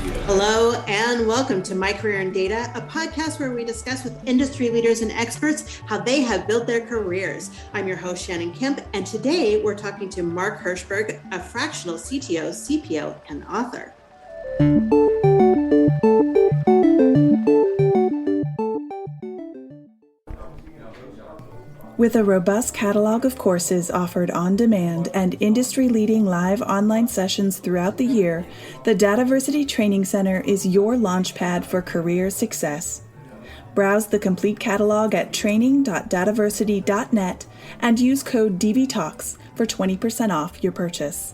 Hello and welcome to My Career in Data, a podcast where we discuss with industry leaders and experts how they have built their careers. I'm your host, Shannon Kemp, and today we're talking to Mark Herschberg, a fractional CTO, CPO, and author. With a robust catalog of courses offered on demand and industry-leading live online sessions throughout the year, the Dataversity Training Center is your launchpad for career success. Browse the complete catalog at training.dataversity.net and use code DVTalks for 20% off your purchase.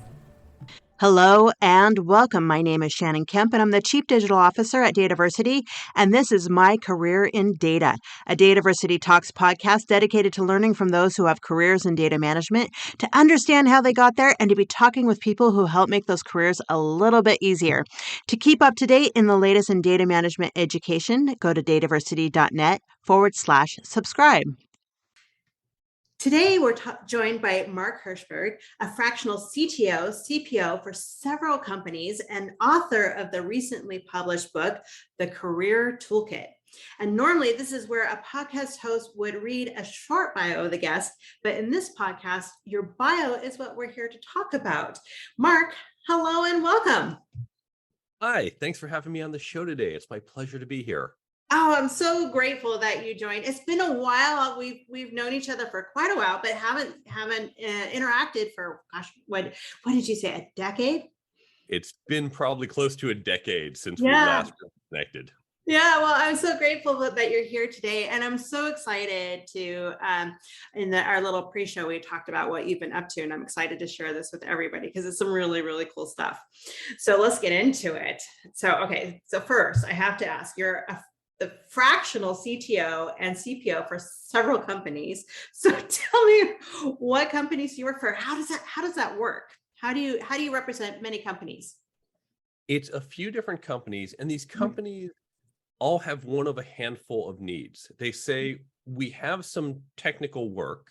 Hello and welcome. My name is Shannon Kemp and I'm the Chief Digital Officer at Dataversity, and this is My Career in Data, a Dataversity Talks podcast dedicated to learning from those who have careers in data management, to understand how they got there, and to be talking with people who help make those careers a little bit easier. To keep up to date in the latest in data management education, go to dataversity.net/subscribe. Today, we're joined by Mark Herschberg, a fractional CTO, CPO for several companies and author of the recently published book, The Career Toolkit. And normally, this is where a podcast host would read a short bio of the guest, but in this podcast, your bio is what we're here to talk about. Mark, hello and welcome. Hi, thanks for having me on the show today. It's my pleasure to be here. Oh, I'm so grateful that you joined. It's been a while. We've known each other for quite a while, but haven't interacted for, gosh, what did you say, a decade? It's been probably close to a decade since we last connected. Yeah, well, I'm so grateful that you're here today, and I'm so excited to, in our little pre-show, we talked about what you've been up to, and I'm excited to share this with everybody because it's some really, really cool stuff. So let's get into it. So first, I have to ask, you're the fractional CTO and CPO for several companies. So tell me what companies you work for. How does that work? How do you represent many companies? It's a few different companies, and these companies all have one of a handful of needs. They say, we have some technical work,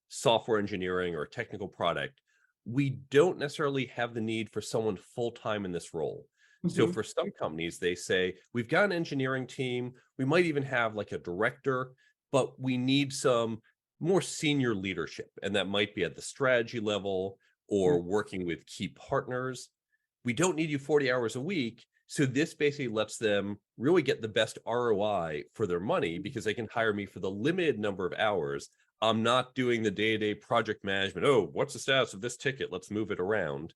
software engineering or a technical product. We don't necessarily have the need for someone full-time in this role. So for some companies, they say, we've got an engineering team, we might even have like a director, but we need some more senior leadership. And that might be at the strategy level or working with key partners. We don't need you 40 hours a week. So this basically lets them really get the best ROI for their money because they can hire me for the limited number of hours. I'm not doing the day-to-day project management. Oh, what's the status of this ticket? Let's move it around.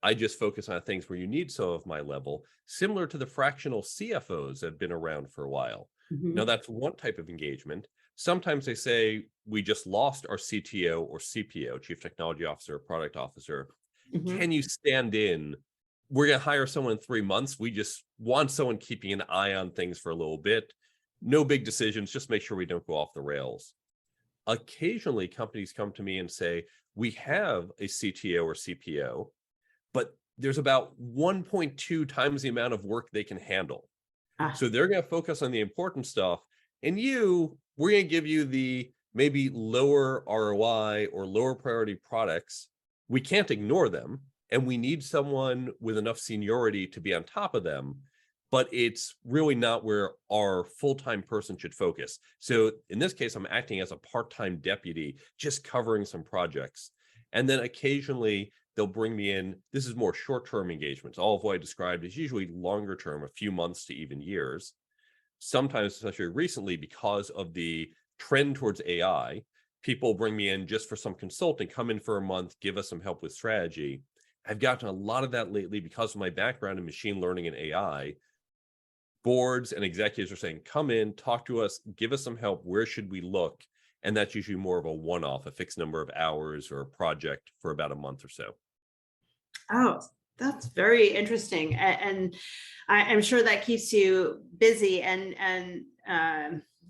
I just focus on things where you need some of my level, similar to the fractional CFOs that have been around for a while. Now, that's one type of engagement. Sometimes they say, we just lost our CTO or CPO, Chief Technology Officer, Product Officer. Can you stand in? We're going to hire someone in 3 months. We just want someone keeping an eye on things for a little bit. No big decisions, just make sure we don't go off the rails. Occasionally, companies come to me and say, we have a CTO or CPO, but there's about 1.2 times the amount of work they can handle. So they're going to focus on the important stuff. And we're going to give you the maybe lower ROI or lower priority products. We can't ignore them. And we need someone with enough seniority to be on top of them. But it's really not where our full-time person should focus. So in this case, I'm acting as a part-time deputy, just covering some projects. And then occasionally, they'll bring me in. This is more short-term engagements. All of what I described is usually longer term, a few months to even years. Sometimes, especially recently, because of the trend towards AI, people bring me in just for some consulting, come in for a month, give us some help with strategy. I've gotten a lot of that lately because of my background in machine learning and AI. Boards and executives are saying, come in, talk to us, give us some help. Where should we look? And that's usually more of a one-off, a fixed number of hours or a project for about a month or so. Oh, that's very interesting. And I'm sure that keeps you busy and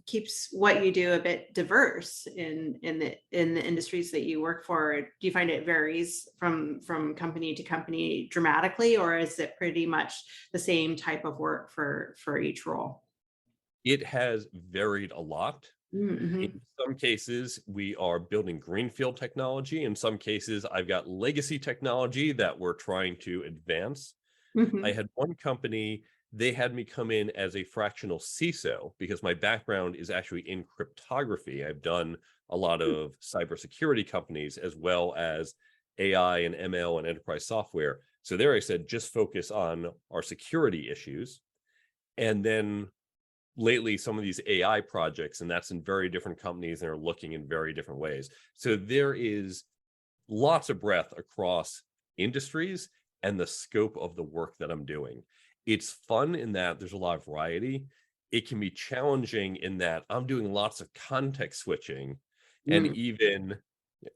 keeps what you do a bit diverse in the industries that you work for. Do you find it varies from company to company dramatically, or is it pretty much the same type of work for each role? It has varied a lot. Mm-hmm. In some cases, we are building greenfield technology. In some cases, I've got legacy technology that we're trying to advance. I Mhm. had one company, they had me come in as a fractional CISO because my background is actually in cryptography. I've done a lot of cybersecurity companies as well as AI and ML and enterprise software. So there I said, just focus on our security issues. And then lately, some of these AI projects, and that's in very different companies and are looking in very different ways. So there is lots of breadth across industries and the scope of the work that I'm doing. It's fun in that there's a lot of variety. It can be challenging in that I'm doing lots of context switching. And Mm. even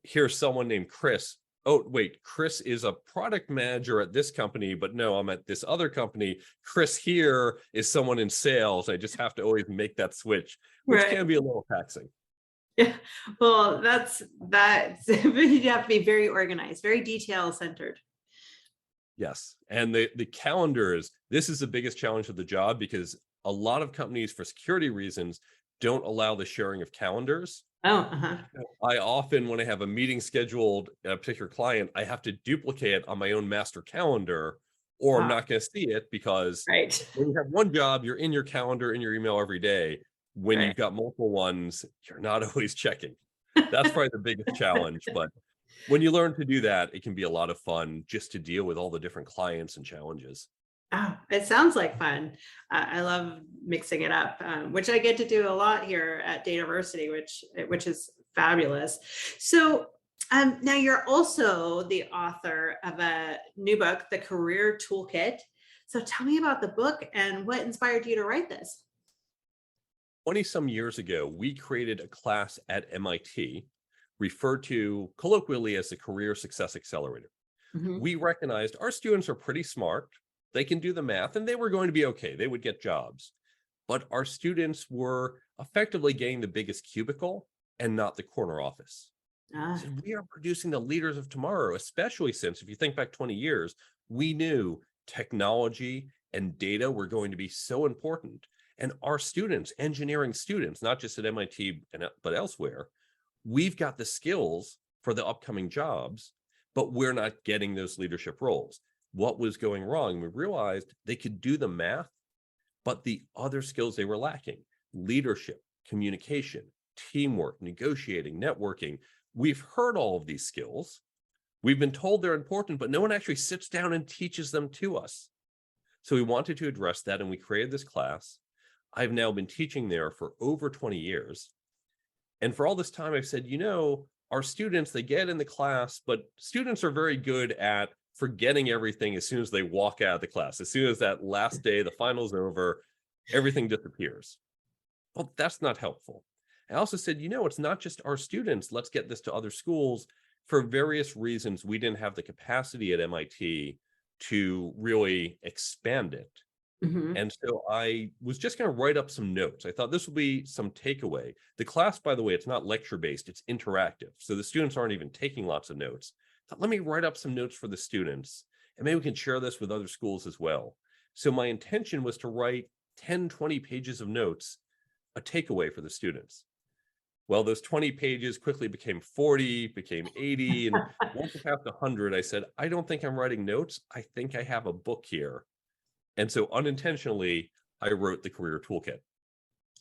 here's someone named Chris. Oh, wait, Chris is a product manager at this company, but no, I'm at this other company. Chris here is someone in sales. I just have to always make that switch, which Right. can be a little taxing. Yeah. Well, that's you have to be very organized, very detail centered. Yes. And the calendars, this is the biggest challenge of the job because a lot of companies, for security reasons, don't allow the sharing of calendars. Oh, uh-huh. I often, when I have a meeting scheduled at a particular client, I have to duplicate it on my own master calendar, or I'm Wow. not going to see it because Right. when you have one job, you're in your calendar, in your email every day. When Right. you've got multiple ones, you're not always checking. That's probably the biggest challenge. But when you learn to do that, it can be a lot of fun just to deal with all the different clients and challenges. Oh, it sounds like fun. I love mixing it up, which I get to do a lot here at Dataversity, which is fabulous. So now you're also the author of a new book, The Career Toolkit. So tell me about the book and what inspired you to write this. 20 some years ago, we created a class at MIT referred to colloquially as the Career Success Accelerator. Mhm. We recognized our students are pretty smart. They can do the math and they were going to be okay. They would get jobs. But our students were effectively getting the biggest cubicle and not the corner office. Ah, So we are producing the leaders of tomorrow, especially since if you think back 20 years, we knew technology and data were going to be so important. And our students, engineering students, not just at MIT, but elsewhere, we've got the skills for the upcoming jobs, but we're not getting those leadership roles. What was going wrong? We realized they could do the math, but the other skills they were lacking: leadership, communication, teamwork, negotiating, networking. We've heard all of these skills. We've been told they're important, but no one actually sits down and teaches them to us. So we wanted to address that, and we created this class. I've now been teaching there for over 20 years. And for all this time, I've said, our students, they get in the class, but students are very good at forgetting everything as soon as they walk out of the class. As soon as that last day, the final's over, everything disappears. Well, that's not helpful. I also said, it's not just our students. Let's get this to other schools. For various reasons, we didn't have the capacity at MIT to really expand it. mhm. And so I was just going to write up some notes. I thought this would be some takeaway. The class, by the way, it's not lecture based, it's interactive. So the students aren't even taking lots of notes. I thought, let me write up some notes for the students, and maybe we can share this with other schools as well. So my intention was to write 10, 20 pages of notes, a takeaway for the students. Well, those 20 pages quickly became 40, became 80. And once it passed 100, I said, I don't think I'm writing notes. I think I have a book here. And so unintentionally, I wrote the Career Toolkit.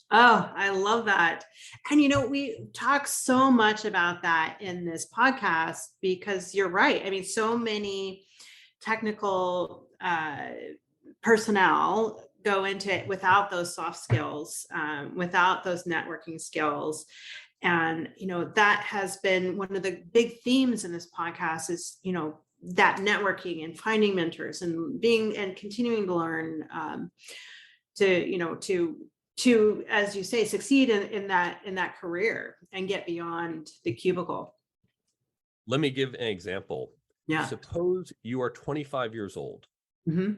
Oh, I love that. And we talk so much about that in this podcast because you're right. I mean, so many technical personnel go into it without those soft skills, without those networking skills. And, that has been one of the big themes in this podcast is, that networking and finding mentors and continuing to learn to, as you say, succeed in that career and get beyond the cubicle. Let me give an example. Yeah. Suppose you are 25 years old Hmm.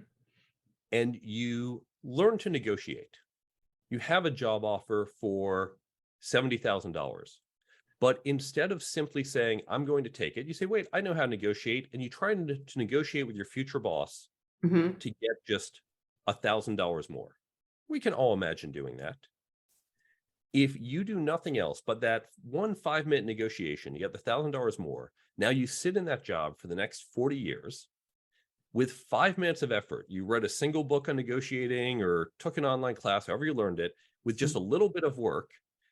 and you learn to negotiate. You have a job offer for $70,000. But instead of simply saying, I'm going to take it, you say, wait, I know how to negotiate. And you try to negotiate with your future boss Hmm. to get just $1,000 more. We can all imagine doing that. If you do nothing else but that 5-minute negotiation, you get the $1,000 more. Now you sit in that job for the next 40 years. With 5 minutes of effort, you read a single book on negotiating or took an online class, however you learned it, with just a little bit of work,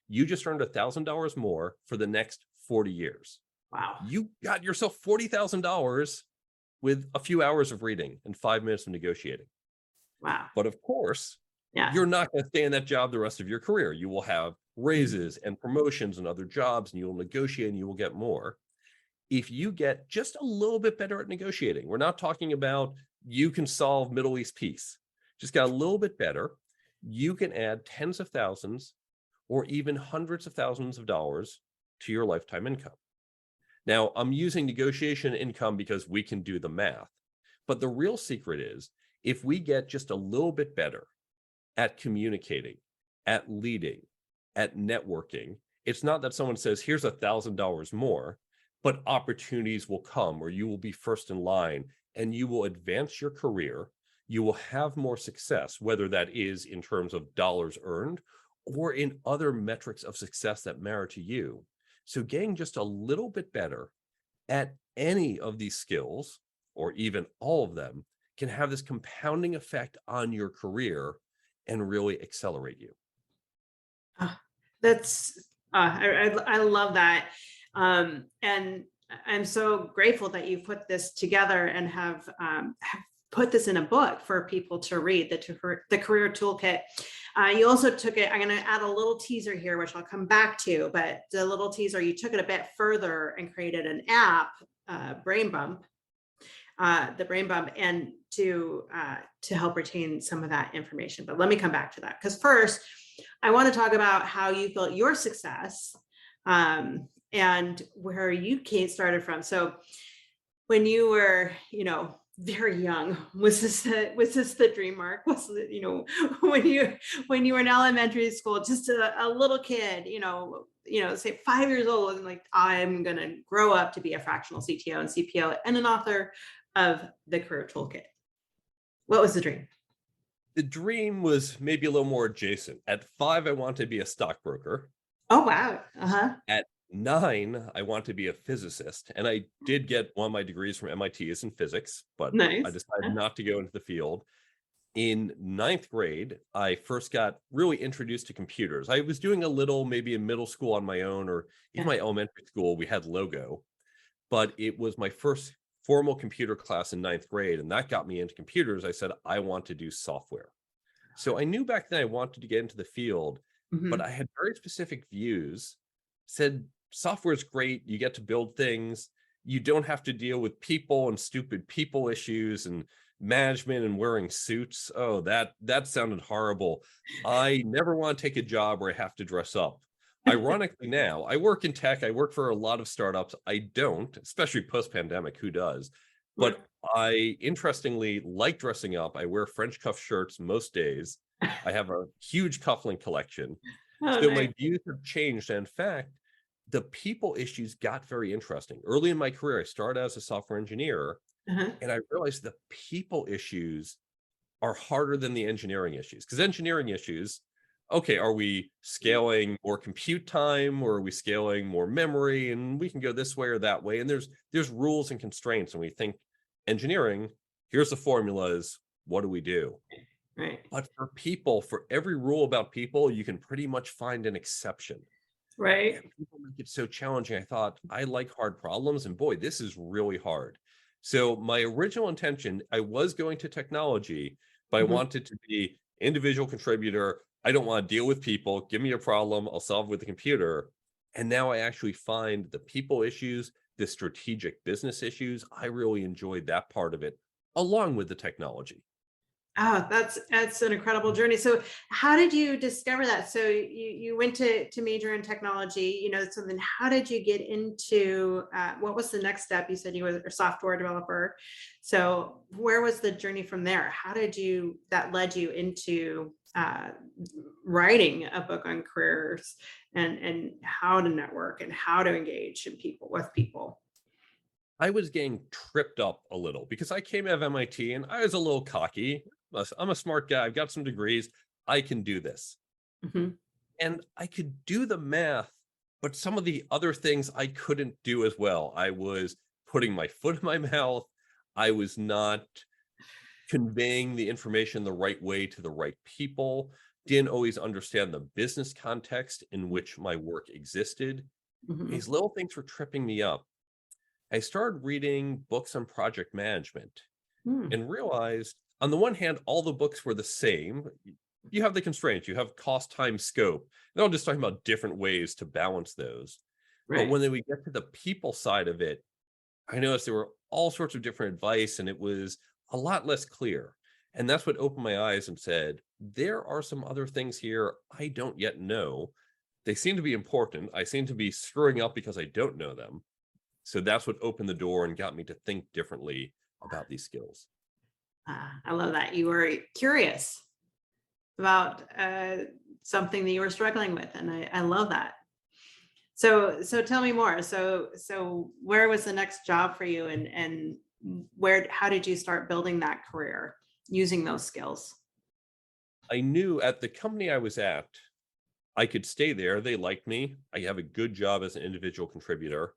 you just earned $1,000 more for the next 40 years. Wow. You got yourself $40,000 with a few hours of reading and 5 minutes of negotiating. Wow. But of course, Yeah. you're not going to stay in that job the rest of your career. You will have raises and promotions and other jobs, and you will negotiate and you will get more. If you get just a little bit better at negotiating, we're not talking about you can solve Middle East peace, just got a little bit better, you can add tens of thousands or even hundreds of thousands of dollars to your lifetime income. Now, I'm using negotiation income because we can do the math, but the real secret is if we get just a little bit better at communicating, at leading, at networking, it's not that someone says, here's $1,000 more, but opportunities will come where you will be first in line and you will advance your career. You will have more success, whether that is in terms of dollars earned or in other metrics of success that matter to you. So getting just a little bit better at any of these skills, or even all of them, can have this compounding effect on your career and really accelerate you. That's I love that. And I'm so grateful that you put this together and have put this in a book for people to read, the Career Toolkit. You also took it, I'm going to add a little teaser here, which I'll come back to, but the little teaser, you took it a bit further and created an app, Brain Bump, the Brain Bump, and to help retain some of that information. But let me come back to that, because first, I want to talk about how you built your success and where you started from. So when you were, very young, was this the dream, Mark? Was it, when you were in elementary school, just a little kid, say 5 years old, and like, I'm going to grow up to be a fractional CTO and CPO and an author of the Career Toolkit. What was the dream? The dream was maybe a little more adjacent. At 5, I wanted to be a stockbroker. Oh, wow. Uh-huh. At 9, I want to be a physicist. And I did get one of my degrees from MIT is in physics, but Nice. I decided not to go into the field. In 9th grade, I first got really introduced to computers. I was doing a little, maybe in middle school on my own, or even my elementary school, we had Logo. But it was my first formal computer class in 9th grade, and that got me into computers. I said, I want to do software. So I knew back then I wanted to get into the field, but I had very specific views. Said, software is great. You get to build things. You don't have to deal with people and stupid people issues and management and wearing suits. Oh, that sounded horrible. I never want to take a job where I have to dress up. Ironically, now I work in tech. I work for a lot of startups. I don't, especially post-pandemic, who does? But I interestingly like dressing up. I wear French cuff shirts most days. I have a huge cufflink collection. Oh, so nice. My views have changed. And in fact, the people issues got very interesting. Early in my career, I started as a software engineer, and I realized the people issues are harder than the engineering issues. Because engineering issues, okay, are we scaling more compute time, or are we scaling more memory? And we can go this way or that way. And there's rules and constraints. And we think engineering, here's the formulas. What do we do? Right. But for people, for every rule about people, you can pretty much find an exception. Right. And people make it so challenging. I thought, I like hard problems, and boy, this is really hard. So my original intention, I was going to technology, but I wanted to be individual contributor. I don't want to deal with people. Give me a problem, I'll solve with the computer. And now I actually find the people issues, the strategic business issues, I really enjoyed that part of it, along with the technology. Oh, that's an incredible journey. So how did you discover that? So you went to major in technology, so then how did you get into, what was the next step? You said you were a software developer. So where was the journey from there? How did that led you into writing a book on careers and how to network and how to engage with people? I was getting tripped up a little because I came out of MIT and I was a little cocky. I'm a smart guy. I've got some degrees. I can do this. And I could do the math, but some of the other things I couldn't do as well. I was putting my foot in my mouth. I was not conveying the information the right way to the right people, didn't always understand the business context in which my work existed. Mhm. These little things were tripping me up. I started reading books on project management Hmm. and realized, on the one hand, all the books were the same. You have the constraints, you have cost, time, scope. They're all just talking about different ways to balance those. But Right. when we get to the people side of it, I noticed there were all sorts of different advice and it was a lot less clear. And that's what opened my eyes and said, there are some other things here I don't yet know. They seem to be important. I seem to be screwing up because I don't know them. So that's what opened the door and got me to think differently about these skills. I love that you were curious about something that you were struggling with, and I love that. So tell me more. So where was the next job for you, and how did you start building that career using those skills? I knew at the company I was at, I could stay there. They liked me. I have a good job as an individual contributor,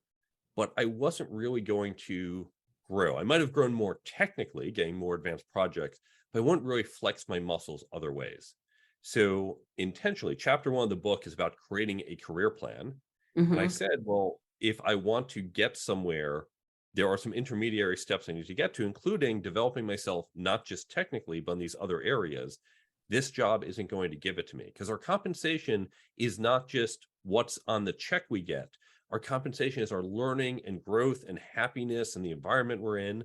but I wasn't really going to grow. I might have grown more technically, getting more advanced projects, but I wouldn't really flex my muscles other ways. So intentionally, chapter 1 of the book is about creating a career plan. And I Hmm. said, well, if I want to get somewhere, there are some intermediary steps I need to get to, including developing myself, not just technically, but in these other areas. This job isn't going to give it to me because our compensation is not just what's on the check we get. Our compensation is our learning and growth and happiness and the environment we're in.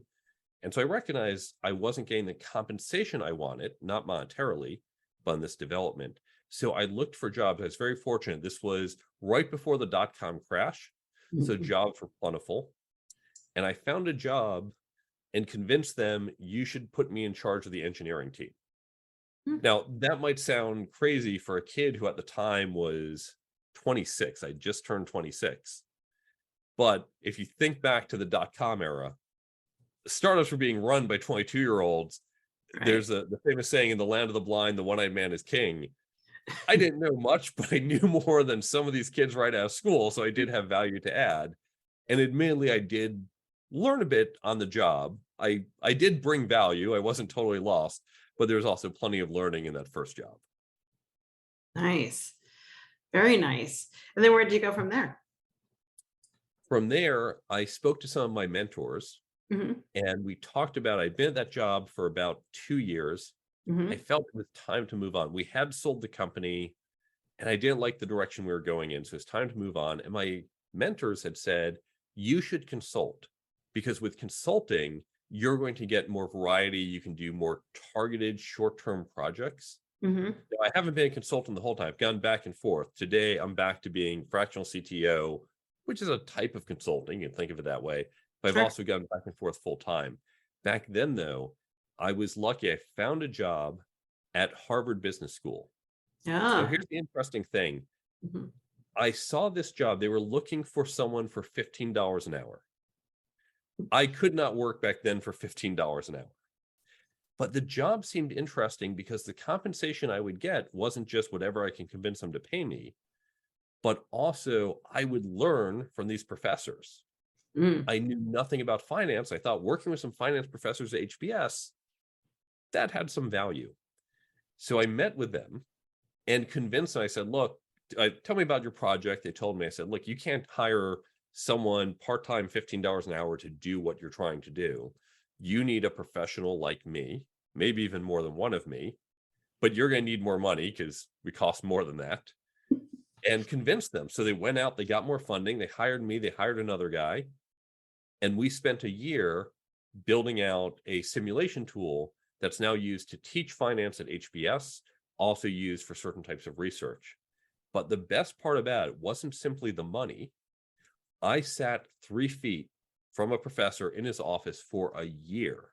And so I recognized I wasn't getting the compensation I wanted, not monetarily, but in this development. So I looked for jobs. I was very fortunate. This was right before the dot-com crash. So jobs were plentiful. And I found a job and convinced them, you should put me in charge of the engineering team. Now, that might sound crazy for a kid who at the time was 26. I just turned 26. But if you think back to the dot-com era, startups were being run by 22-year-olds. Right. There's the famous saying, in the land of the blind, the one-eyed man is king. I didn't know much, but I knew more than some of these kids right out of school. So I did have value to add. And admittedly, I did learn a bit on the job. I did bring value. I wasn't totally lost, but there was also plenty of learning in that first job. Nice. Very nice. And then where did you go from there? From there, I spoke to some of my mentors Hmm. and we talked about, I'd been at that job for about 2 years. I Hmm. felt it was time to move on. We had sold the company and I didn't like the direction we were going in. So it's time to move on. And my mentors had said, you should consult because with consulting, you're going to get more variety. You can do more targeted short-term projects. Hmm. Now, I haven't been a consultant the whole time. I've gone back and forth. Today, I'm back to being fractional CTO, which is a type of consulting. You can think of it that way. But I've Sure. also gone back and forth full time. Back then, though, I was lucky. I found a job at Harvard Business School. Now, Yeah. here's the interesting thing. Mhm. I saw this job. They were looking for someone for $15 an hour. I could not work back then for $15 an hour. But the job seemed interesting because the compensation I would get wasn't just whatever I can convince them to pay me, but also I would learn from these professors. Mm. I knew nothing about finance. I thought working with some finance professors at HBS, that had some value. So I met with them and convinced them. I said, look, tell me about your project. They told me, I said, look, you can't hire someone part-time $15 an hour to do what you're trying to do. You need a professional like me, maybe even more than one of me, but you're going to need more money because we cost more than that, and convinced them. So they went out, they got more funding, they hired me, they hired another guy, and we spent a year building out a simulation tool that's now used to teach finance at HBS, also used for certain types of research. But the best part about it wasn't simply the money. I sat 3 feet from a professor in his office for a year.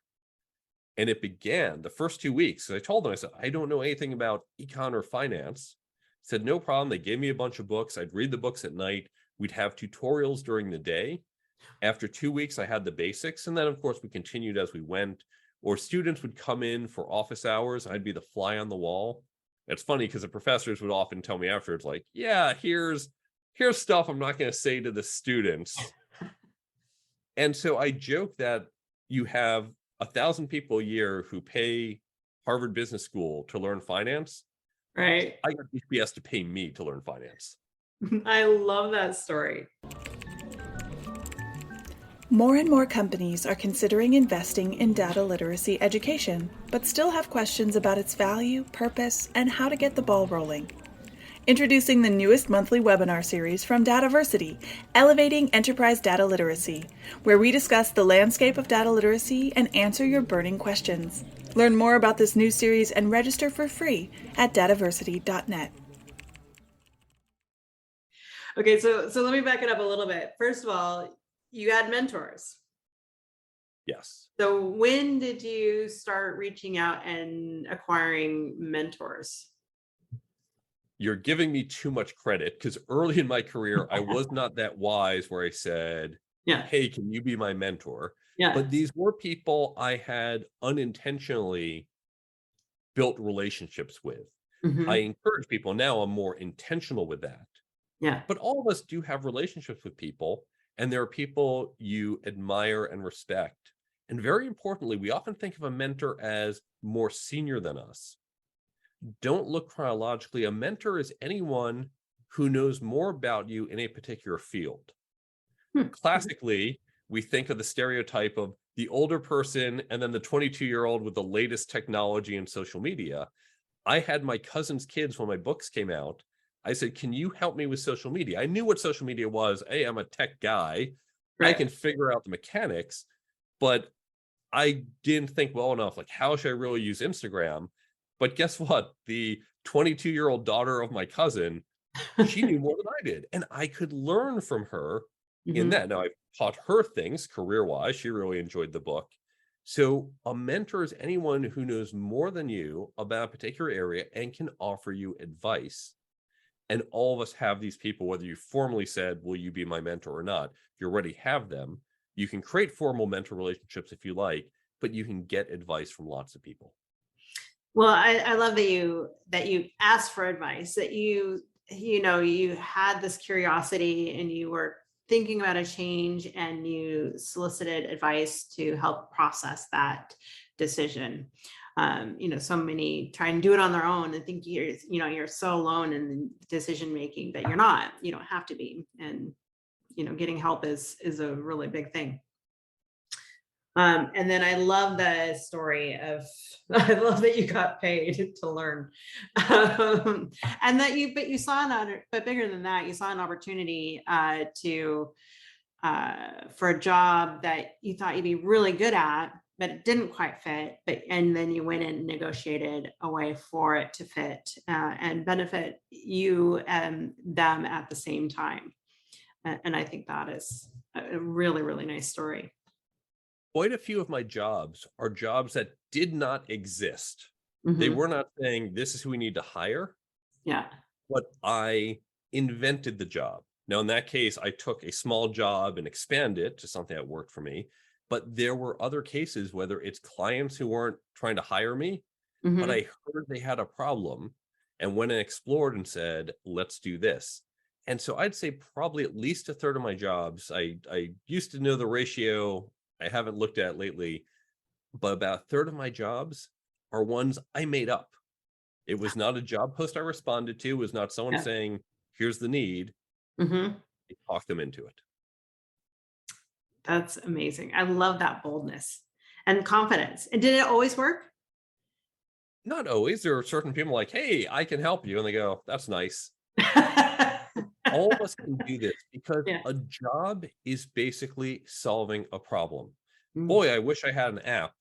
And it began the first 2 weeks. I told them, I said, I don't know anything about econ or finance. Said, no problem. They gave me a bunch of books. I'd read the books at night. We'd have tutorials during the day. After 2 weeks, I had the basics. And then, of course, we continued as we went. Or students would come in for office hours. I'd be the fly on the wall. It's funny because the professors would often tell me afterwards, like, yeah, here's stuff I'm not going to say to the students. And so I joke that you have 1,000 people a year who pay Harvard Business School to learn finance. Right. I got HBS to pay me to learn finance. I love that story. More and more companies are considering investing in data literacy education, but still have questions about its value, purpose, and how to get the ball rolling. Introducing the newest monthly webinar series from Dataversity, Elevating Enterprise Data Literacy, where we discuss the landscape of data literacy and answer your burning questions. Learn more about this new series and register for free at dataversity.net. Okay, so let me back it up a little bit. First of all, you had mentors. Yes. So when did you start reaching out and acquiring mentors? You're giving me too much credit, because early in my career, I was not that wise where I said, Yeah. hey, can you be my mentor? Yeah. But these were people I had unintentionally built relationships with. Mhm. I encourage people. Now I'm more intentional with that. Yeah. But all of us do have relationships with people, and there are people you admire and respect. And very importantly, we often think of a mentor as more senior than us. Don't look chronologically. A mentor is anyone who knows more about you in a particular field. Classically, we think of the stereotype of the older person and then the 22-year-old with the latest technology and social media. I had my cousin's kids when my books came out. I said, can you help me with social media? I knew what social media was. Hey, I'm a tech guy. I Right. can figure out the mechanics, but I didn't think well enough, like, how should I really use Instagram? But guess what? The 22-year-old daughter of my cousin, she knew more than I did. And I could learn from her in Mhm. that. Now, I taught her things career-wise. She really enjoyed the book. So a mentor is anyone who knows more than you about a particular area and can offer you advice. And all of us have these people, whether you formally said, will you be my mentor or not? If you already have them, you can create formal mentor relationships if you like, but you can get advice from lots of people. Well, I love that you asked for advice, that you had this curiosity and you were thinking about a change and you solicited advice to help process that decision. So many try and do it on their own and think you're so alone in decision making, but you're not. You don't have to be. And getting help is a really big thing. And then I love the story of, I love that you got paid to learn. And but you saw but bigger than that, you saw an opportunity for a job that you thought you'd be really good at, but it didn't quite fit. And then you went and negotiated a way for it to fit and benefit you and them at the same time. And I think that is a really, really nice story. Quite a few of my jobs are jobs that did not exist. They Mhm. were not saying, this is who we need to hire, Yeah. but I invented the job. Now, in that case, I took a small job and expanded it to something that worked for me. But there were other cases, whether it's clients who weren't trying to hire me, but Mhm. I heard they had a problem and went and explored and said, let's do this. And so I'd say probably at least a third of my jobs, I used to know the ratio. I haven't looked at it lately, but about a third of my jobs are ones I made up. It was not a job post I responded to. It was not someone Yeah. saying, here's the need. Mhm. I talked them into it. That's amazing. I love that boldness and confidence. And did it always work? Not always. There are certain people like, hey, I can help you. And they go, that's nice. All of us can do this because Yeah. a job is basically solving a problem. Mm. Boy, I wish I had an app.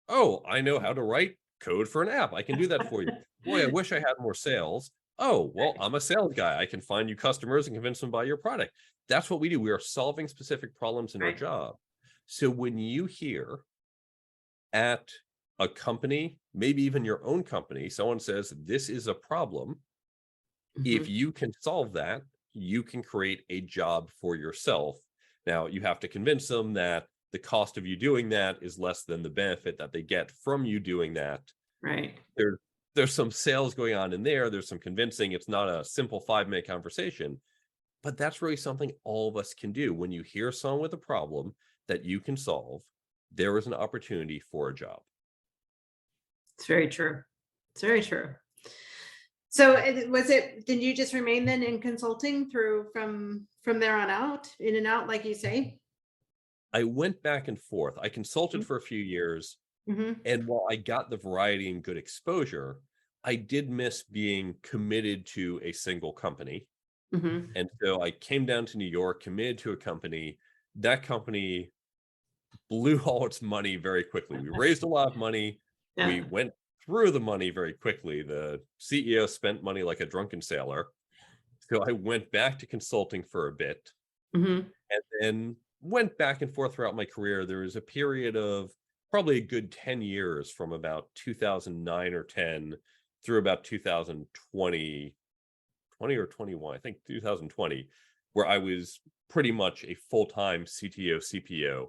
Oh, I know how to write code for an app. I can do that for you. Boy, I wish I had more sales. Oh, well, I'm a sales guy. I can find you customers and convince them to buy your product. That's what we do. We are solving specific problems in our Right. job. So when you hear at a company, maybe even your own company, someone says, this is a problem. If Mhm. you can solve that, you can create a job for yourself. Now, you have to convince them that the cost of you doing that is less than the benefit that they get from you doing that. Right. There's some sales going on in there. There's some convincing. It's not a simple 5-minute conversation, but that's really something all of us can do. When you hear someone with a problem that you can solve, there is an opportunity for a job. It's very true. It's very true. So did you just remain then in consulting from there on out, in and out, like you say? I went back and forth. I consulted for a few years, Mm-hmm. and while I got the variety and good exposure, I did miss being committed to a single company. Mm-hmm. And so I came down to New York, committed to a company. That company blew all its money very quickly. We raised a lot of money. We Yeah. went through the money very quickly. The CEO spent money like a drunken sailor. So I went back to consulting for a bit Mm-hmm. and then went back and forth throughout my career. There was a period of probably a good 10 years from about 2009 or 10 through about 2020, 20 or 21, I think 2020, where I was pretty much a full-time CTO, CPO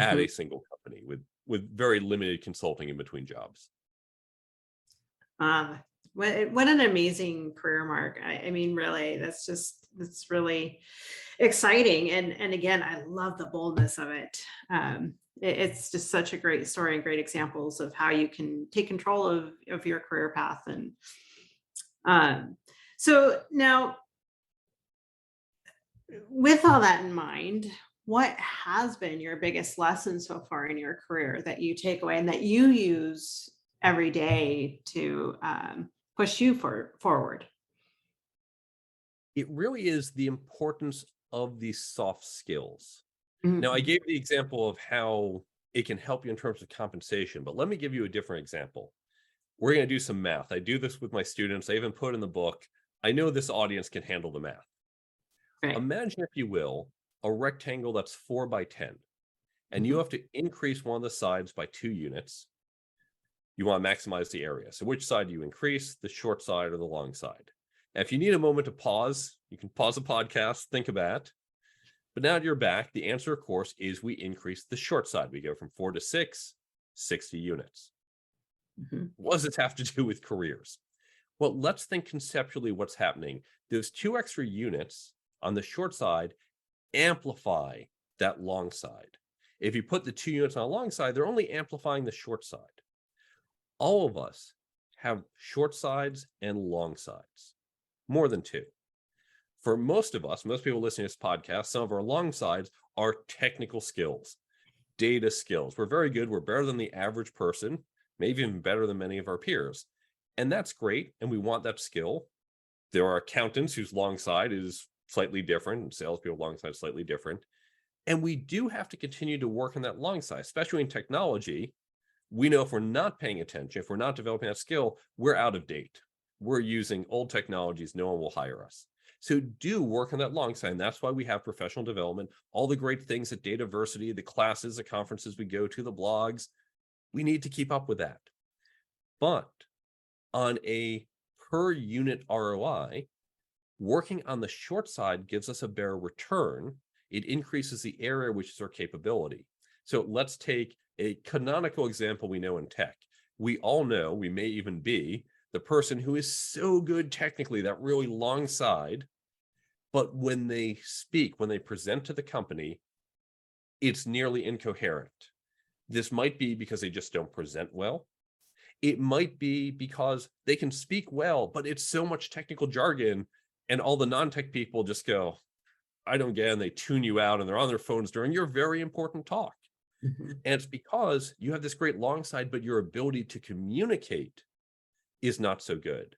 at Mm-hmm. a single company with very limited consulting in between jobs. What an amazing career, Mark. I mean, really, that's really exciting. And again, I love the boldness of it. It's just such a great story and great examples of how you can take control of your career path. And um, so now, with all that in mind, what has been your biggest lesson so far in your career that you take away and that you use every day to push you forward? It really is the importance of these soft skills. Now, I Mhm. gave the example of how it can help you in terms of compensation, but let me give you a different example. We're going to do some math. I do this with my students. I even put in the book. I know this audience can handle the math. Right. Imagine, if you will, a rectangle that's 4 by 10, and you Mhm. have to increase one of the sides by 2 units. You want to maximize the area. So which side do you increase, the short side or the long side? Now, if you need a moment to pause, you can pause the podcast, think about it. But now that you're back, the answer, of course, is we increase the short side. We go from 4 to 6, 60 units. Mhm. What does this have to do with careers? Well, let's think conceptually what's happening. Those 2 extra units on the short side amplify that long side. If you put the 2 units on the long side, they're only amplifying the short side. All of us have short sides and long sides, more than 2. For most of us, most people listening to this podcast, some of our long sides are technical skills, data skills. We're very good. We're better than the average person, maybe even better than many of our peers. And that's great. And we want that skill. There are accountants whose long side is slightly different, and salespeople long side is slightly different. And we do have to continue to work on that long side, especially in technology. We know if we're not paying attention, if we're not developing that skill, we're out of date. We're using old technologies. No one will hire us. So do work on that long side. And that's why we have professional development, all the great things at Dataversity, the classes, the conferences we go to, the blogs. We need to keep up with that. But on a per unit ROI, working on the short side gives us a better return. It increases the area, which is our capability. So let's take a canonical example we know in tech. We all know, we may even be, the person who is so good technically, that really long side, but when they speak, when they present to the company, it's nearly incoherent. This might be because they just don't present well. It might be because they can speak well, but it's so much technical jargon, and all the non-tech people just go, I don't get it, and they tune you out, and they're on their phones during your very important talk. Mhm. And it's because you have this great long side, but your ability to communicate is not so good.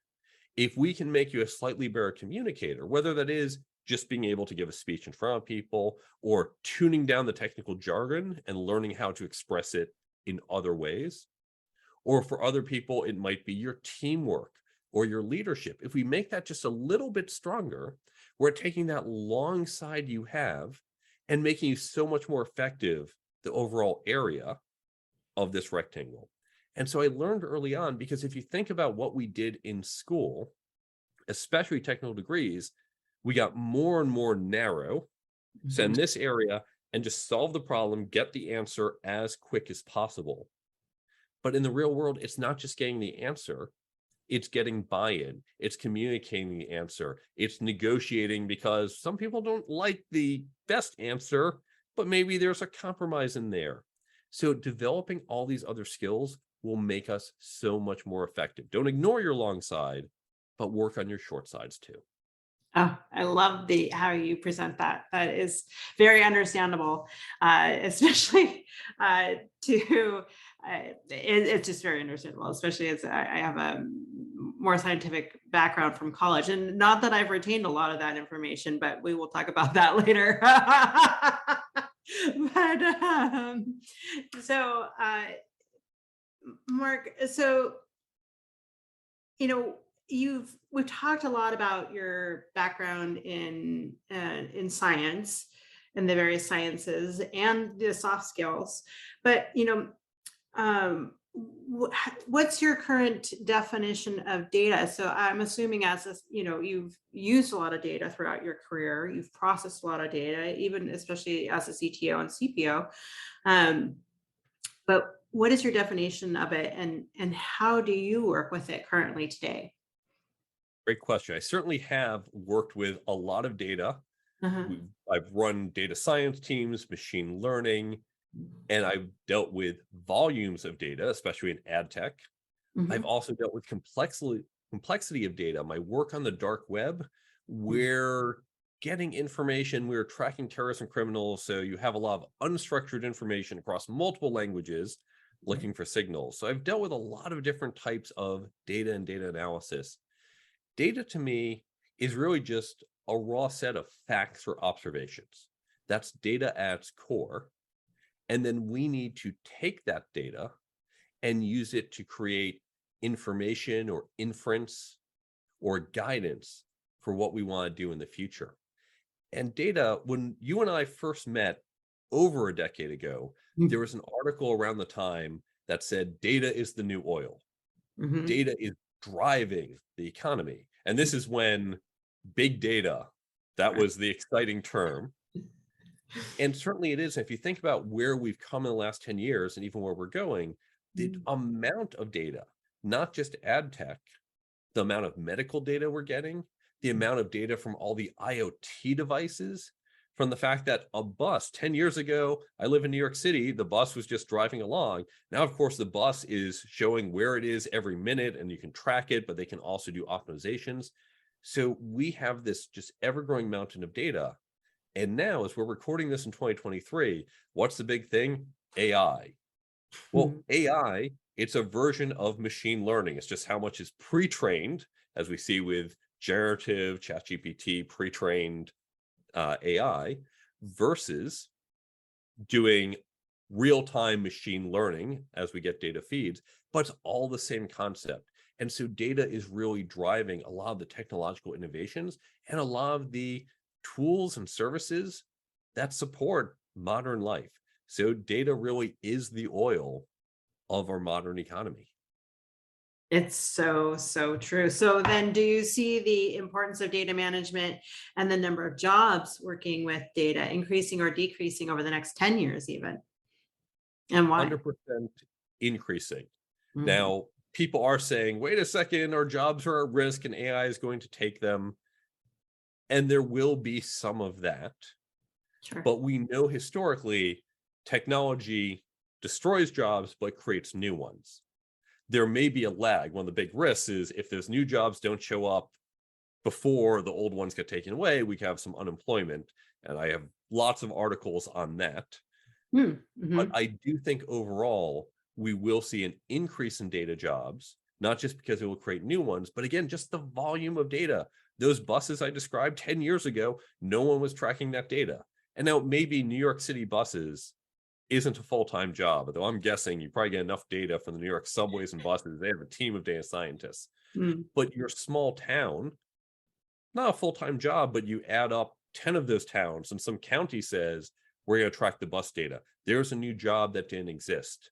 If we can make you a slightly better communicator, whether that is just being able to give a speech in front of people or tuning down the technical jargon and learning how to express it in other ways, or for other people, it might be your teamwork or your leadership. If we make that just a little bit stronger, we're taking that long side you have and making you so much more effective, the overall area of this rectangle. And so I learned early on, because if you think about what we did in school, especially technical degrees, we got more and more narrow, Mhm. send this area and just solve the problem, get the answer as quick as possible. But in the real world, it's not just getting the answer, it's getting buy-in, it's communicating the answer, it's negotiating, because some people don't like the best answer, but maybe there's a compromise in there. So developing all these other skills will make us so much more effective. Don't ignore your long side, but work on your short sides too. Oh, I love the how you present that. That is very understandable, especially to it's just very understandable, especially as I have a more scientific background from college, and not that I've retained a lot of that information, but we will talk about that later. But so, Mark, so we've talked a lot about your background in science and the various sciences and the soft skills, but what's your current definition of data? So I'm assuming you've used a lot of data throughout your career, you've processed a lot of data, even especially as a CTO and CPO. But what is your definition of it, and how do you work with it currently today? Great question. I certainly have worked with a lot of data. Uh-huh. I've run data science teams, machine learning, and I've dealt with volumes of data, especially in ad tech. I've Mhm. also dealt with complexity of data. My work on the dark web, we're getting information, we're tracking terrorists and criminals. So you have a lot of unstructured information across multiple languages looking for signals. So I've dealt with a lot of different types of data and data analysis. Data to me is really just a raw set of facts or observations. That's data at its core. And then we need to take that data and use it to create information or inference or guidance for what we want to do in the future. And data, when you and I first met over a decade ago, there was an article around the time that said data is the new oil. Mhm. Data is driving the economy. And this is when big data, that was the exciting term. And certainly it is. If you think about where we've come in the last 10 years and even where we're going, the amount of data, not just ad tech, the amount of medical data we're getting, the amount of data from all the IoT devices, from the fact that a bus 10 years ago, I live in New York City, the bus was just driving along. Now, of course, the bus is showing where it is every minute and you can track it, but they can also do optimizations. So we have this just ever-growing mountain of data. And now, as we're recording this in 2023, what's the big thing? AI. Well, AI, it's a version of machine learning. It's just how much is pre-trained, as we see with generative ChatGPT, pre-trained AI, versus doing real-time machine learning as we get data feeds, but it's all the same concept. And so data is really driving a lot of the technological innovations and a lot of the tools and services that support modern life. So data really is the oil of our modern economy. It's so, so true. So then do you see the importance of data management and the number of jobs working with data increasing or decreasing over the next 10 years even? And why? 100% increasing. Mhm. Now, people are saying, wait a second, our jobs are at risk and AI is going to take them. And there will be some of that. Sure. But we know historically, technology destroys jobs, but creates new ones. There may be a lag. One of the big risks is if those new jobs don't show up before the old ones get taken away, we can have some unemployment. And I have lots of articles on that. But Mm-hmm. I do think overall, we will see an increase in data jobs, not just because it will create new ones, but again, just the volume of data. Those buses I described 10 years ago, no one was tracking that data. And now maybe New York City buses isn't a full-time job, although I'm guessing you probably get enough data from the New York subways and buses. They have a team of data scientists. Mm. But your small town, not a full-time job, but you add up 10 of those towns and some county says, we're going to track the bus data. There's a new job that didn't exist.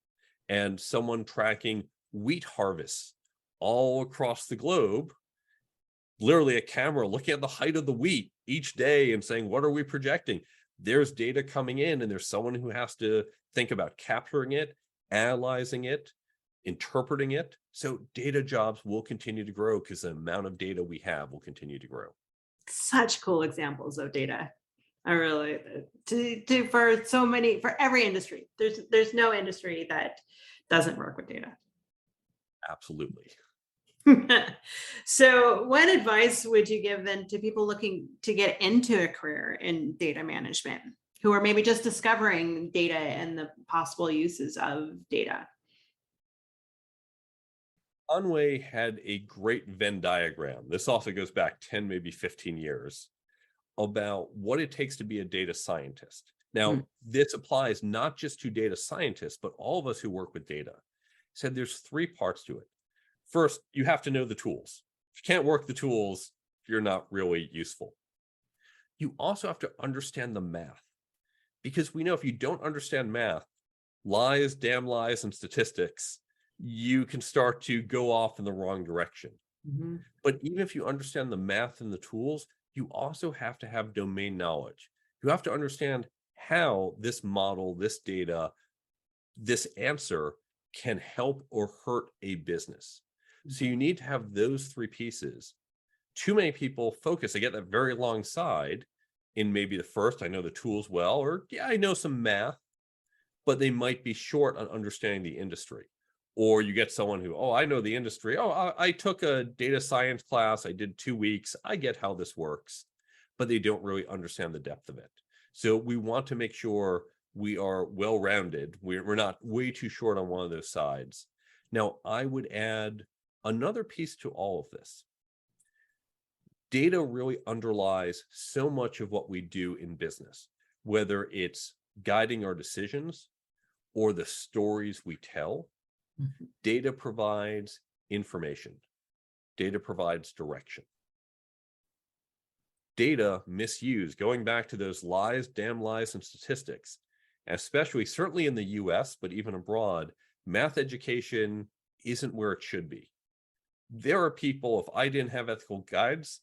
And someone tracking wheat harvests all across the globe, literally a camera looking at the height of the wheat each day and saying, what are we projecting? There's data coming in and there's someone who has to think about capturing it, analyzing it, interpreting it. So data jobs will continue to grow because the amount of data we have will continue to grow. Such cool examples of data. I really for so many, for every industry. There's no industry that doesn't work with data. Absolutely. So, what advice would you give then to people looking to get into a career in data management who are maybe just discovering data and the possible uses of data? Conway had a great Venn diagram. This also goes back 10, maybe 15 years about what it takes to be a data scientist. Mm. Now, this applies not just to data scientists, but all of us who work with data. He said there's three parts to it. First, you have to know the tools. If you can't work the tools, you're not really useful. You also have to understand the math, because we know if you don't understand math, lies, damn lies, and statistics, you can start to go off in the wrong direction. Mhm. But even if you understand the math and the tools, you also have to have domain knowledge. You have to understand how this model, this data, this answer can help or hurt a business. So you need to have those three pieces. Too many people focus, they get that very long side in maybe the first, I know the tools well, or yeah, I know some math, but they might be short on understanding the industry. Or you get someone who, oh, I know the industry. Oh, I took a data science class. I did 2 weeks. I get how this works, but they don't really understand the depth of it. So we want to make sure we are well-rounded. We're not way too short on one of those sides. Now, I would add another piece to all of this. Data really underlies so much of what we do in business, whether it's guiding our decisions or the stories we tell. Data provides information. Data provides direction. Data misuse, going back to those lies, damn lies, and statistics, especially certainly in the US, but even abroad, math education isn't where it should be. There are people, if I didn't have ethical guides,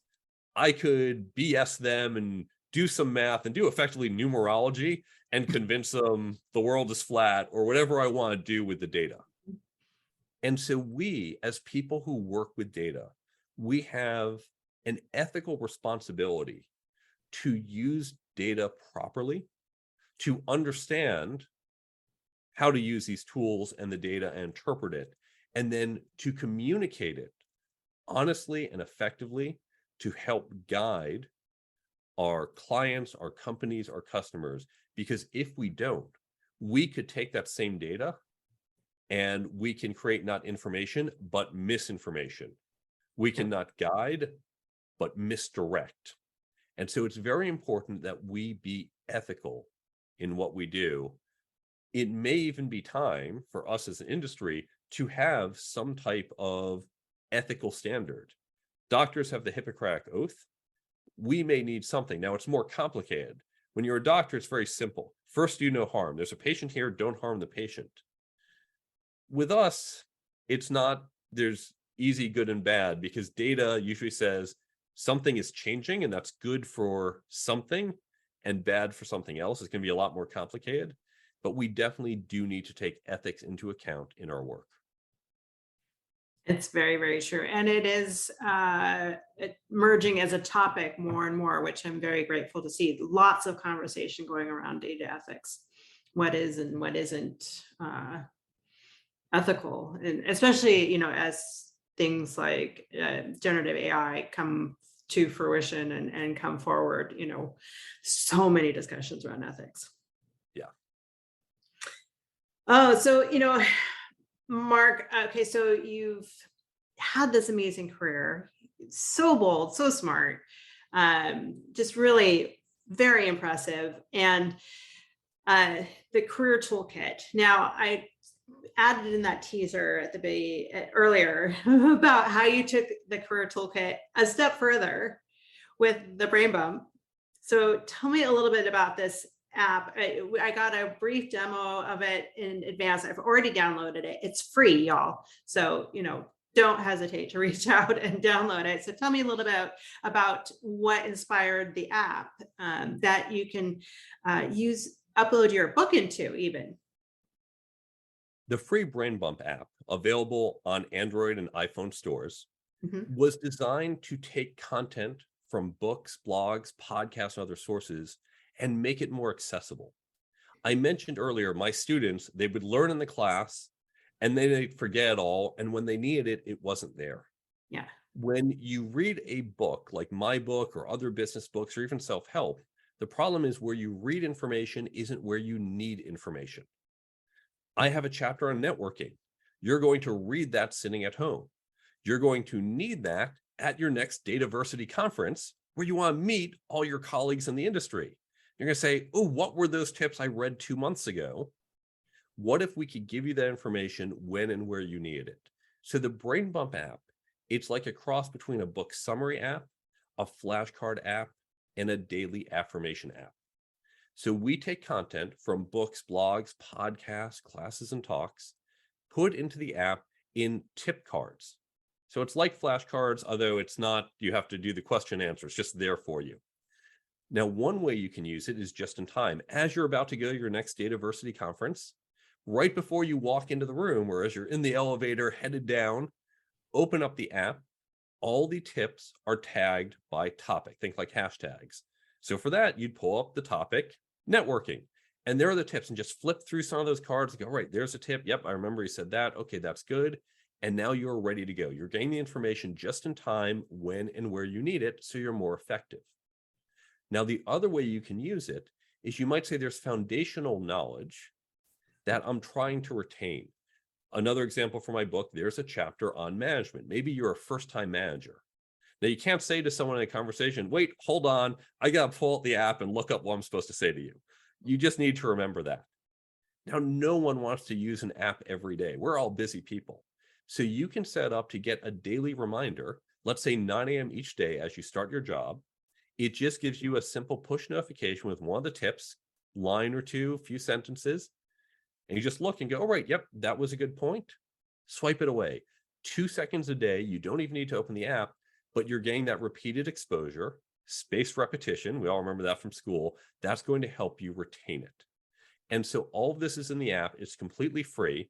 I could BS them and do some math and do effectively numerology and convince them the world is flat or whatever I want to do with the data. And so we, as people who work with data, we have an ethical responsibility to use data properly, to understand how to use these tools and the data and interpret it, and then to communicate it honestly and effectively to help guide our clients, our companies, our customers. Because if we don't, we could take that same data and we can create not information, but misinformation. We can not guide, but misdirect. And so it's very important that we be ethical in what we do. It may even be time for us as an industry to have some type of ethical standard. Doctors have the Hippocratic Oath. We may need something. Now, it's more complicated. When you're a doctor, it's very simple. First, do no harm. There's a patient here, don't harm the patient. With us, it's not, there's easy, good, and bad, because data usually says something is changing and that's good for something and bad for something else. It's going to be a lot more complicated, but we definitely do need to take ethics into account in our work. It's very, very true. And it is emerging as a topic more and more, which I'm very grateful to see. Lots of conversation going around data ethics. What is and what isn't ethical, and especially, as things like generative AI come to fruition and come forward, so many discussions around ethics. Yeah. Oh, so, Mark, okay, so you've had this amazing career, so bold, so smart, just really very impressive. And the career toolkit. Now, I added in that teaser at the earlier about how you took the career toolkit a step further with the brain bump. So tell me a little bit about this app. I got a brief demo of it in advance. I've already downloaded it. It's free, y'all. So, don't hesitate to reach out and download it. So tell me a little bit about what inspired the app that you can upload your book into even. The free Brain Bump app, available on Android and iPhone stores, was designed to take content from books, blogs, podcasts, and other sources and make it more accessible. I mentioned earlier, my students, they would learn in the class and then they'd forget it all. And when they needed it, it wasn't there. Yeah. When you read a book like my book or other business books or even self-help, the problem is where you read information isn't where you need information. I have a chapter on networking. You're going to read that sitting at home. You're going to need that at your next Dataversity conference where you want to meet all your colleagues in the industry. You're going to say, oh, what were those tips I read 2 months ago? What if we could give you that information when and where you needed it? So the Brain Bump app, it's like a cross between a book summary app, a flashcard app, and a daily affirmation app. So we take content from books, blogs, podcasts, classes, and talks, put into the app in tip cards. So it's like flashcards, although it's not, you have to do the question answer. It's just there for you. Now, one way you can use it is just in time. As you're about to go to your next Dataversity conference, right before you walk into the room, or as you're in the elevator headed down, open up the app. All the tips are tagged by topic. Think like hashtags. So for that, you'd pull up the topic, networking, and there are the tips, and just flip through some of those cards and go, right, there's a tip. Yep, I remember he said that. Okay, that's good. And now you're ready to go. You're getting the information just in time, when and where you need it, so you're more effective. Now, the other way you can use it is you might say there's foundational knowledge that I'm trying to retain. Another example for my book, there's a chapter on management. Maybe you're a first-time manager. Now, you can't say to someone in a conversation, wait, hold on, I got to pull out the app and look up what I'm supposed to say to you. You just need to remember that. Now, no one wants to use an app every day. We're all busy people. So you can set up to get a daily reminder, let's say 9 a.m. each day as you start your job. It just gives you a simple push notification with one of the tips, line or two, few sentences, and you just look and go, all right, yep, that was a good point. Swipe it away. 2 seconds a day. You don't even need to open the app, but you're getting that repeated exposure, spaced repetition. We all remember that from school. That's going to help you retain it. And so all of this is in the app. It's completely free.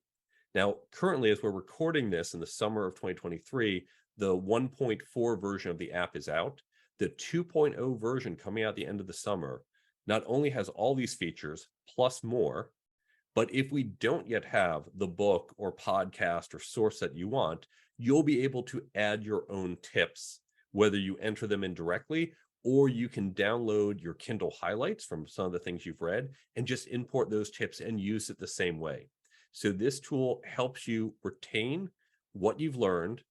Now, currently, as we're recording this in the summer of 2023, the 1.4 version of the app is out. The 2.0 version coming out at the end of the summer not only has all these features plus more, but if we don't yet have the book or podcast or source that you want, you'll be able to add your own tips, whether you enter them in directly or you can download your Kindle highlights from some of the things you've read and just import those tips and use it the same way. So this tool helps you retain what you've learned,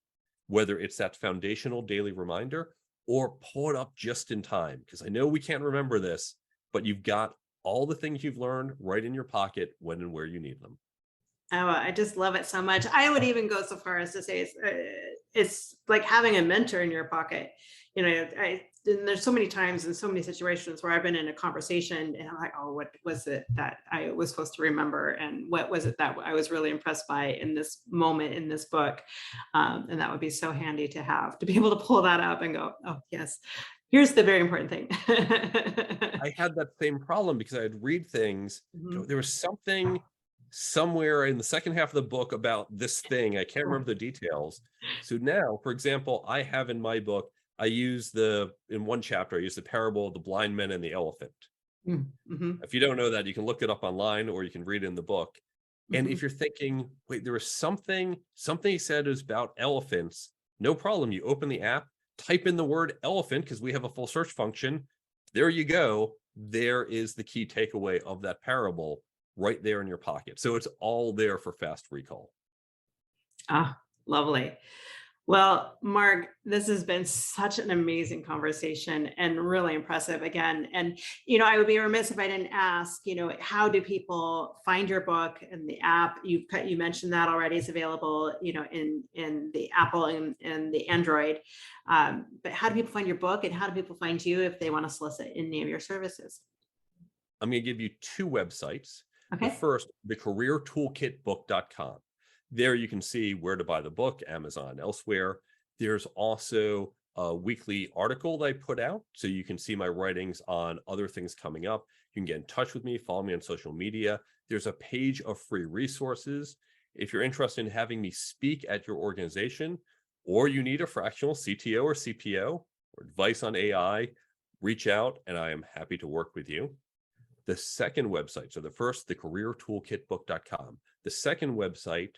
whether it's that foundational daily reminder or pull it up just in time. Because I know we can't remember this, but you've got all the things you've learned right in your pocket when and where you need them. Oh, I just love it so much. I would even go so far as to say it's like having a mentor in your pocket. You know, and there's so many times and so many situations where I've been in a conversation and I'm like, oh, what was it that I was supposed to remember? And what was it that I was really impressed by in this moment in this book? And that would be so handy to have, to be able to pull that up and go, oh, yes, here's the very important thing. I had that same problem because I'd read things. There was something somewhere in the second half of the book about this thing. I can't remember the details. So now, for example, I have in my book, in one chapter, I use the parable of the blind men and the elephant. If you don't know that, you can look it up online or you can read it in the book. And if you're thinking, wait, there was something he said is about elephants, no problem. You open the app, type in the word elephant because we have a full search function. There you go. There is the key takeaway of that parable right there in your pocket. So it's all there for fast recall. Ah, lovely. Well, Mark, this has been such an amazing conversation and really impressive again. And, you know, I would be remiss if I didn't ask, you know, how do people find your book and the app? You mentioned that already is available, you know, in the Apple and the Android. But how do people find your book and how do people find you if they want to solicit any of your services? I'm going to give you 2 websites. Okay. The first, thecareertoolkitbook.com. There you can see where to buy the book, Amazon, elsewhere. There's also a weekly article that I put out, so you can see my writings on other things coming up. You can get in touch with me, follow me on social media. There's a page of free resources. If you're interested in having me speak at your organization, or you need a fractional CTO or CPO or advice on AI, reach out and I am happy to work with you. The second website, so the first, thecareertoolkitbook.com. The second website,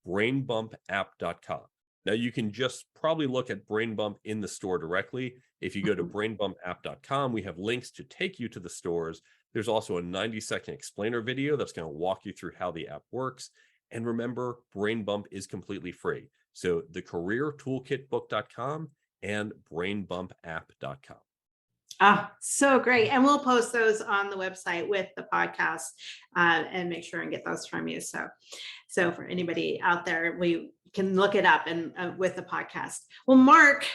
brainbumpapp.com. Now you can just probably look at Brain Bump in the store directly. If you go to brainbumpapp.com, we have links to take you to the stores. There's also a 90-second explainer video that's going to walk you through how the app works. And remember, Brain Bump is completely free. So thecareertoolkitbook.com and brainbumpapp.com. Ah, so great. And we'll post those on the website with the podcast and make sure and get those from you. So for anybody out there, we can look it up and with the podcast. Well, Mark,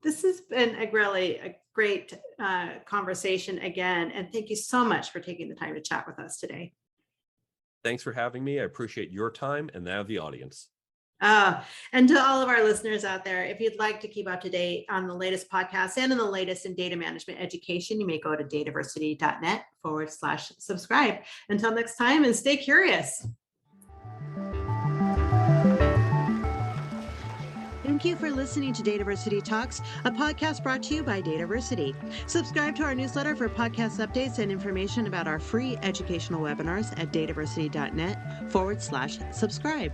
this has been a great conversation again. And thank you so much for taking the time to chat with us today. Thanks for having me. I appreciate your time and that of the audience. And to all of our listeners out there, if you'd like to keep up to date on the latest podcasts and in the latest in data management education, you may go to dataversity.net/subscribe. Until next time, and stay curious. Thank you for listening to Dataversity Talks, a podcast brought to you by Dataversity. Subscribe to our newsletter for podcast updates and information about our free educational webinars at dataversity.net/subscribe.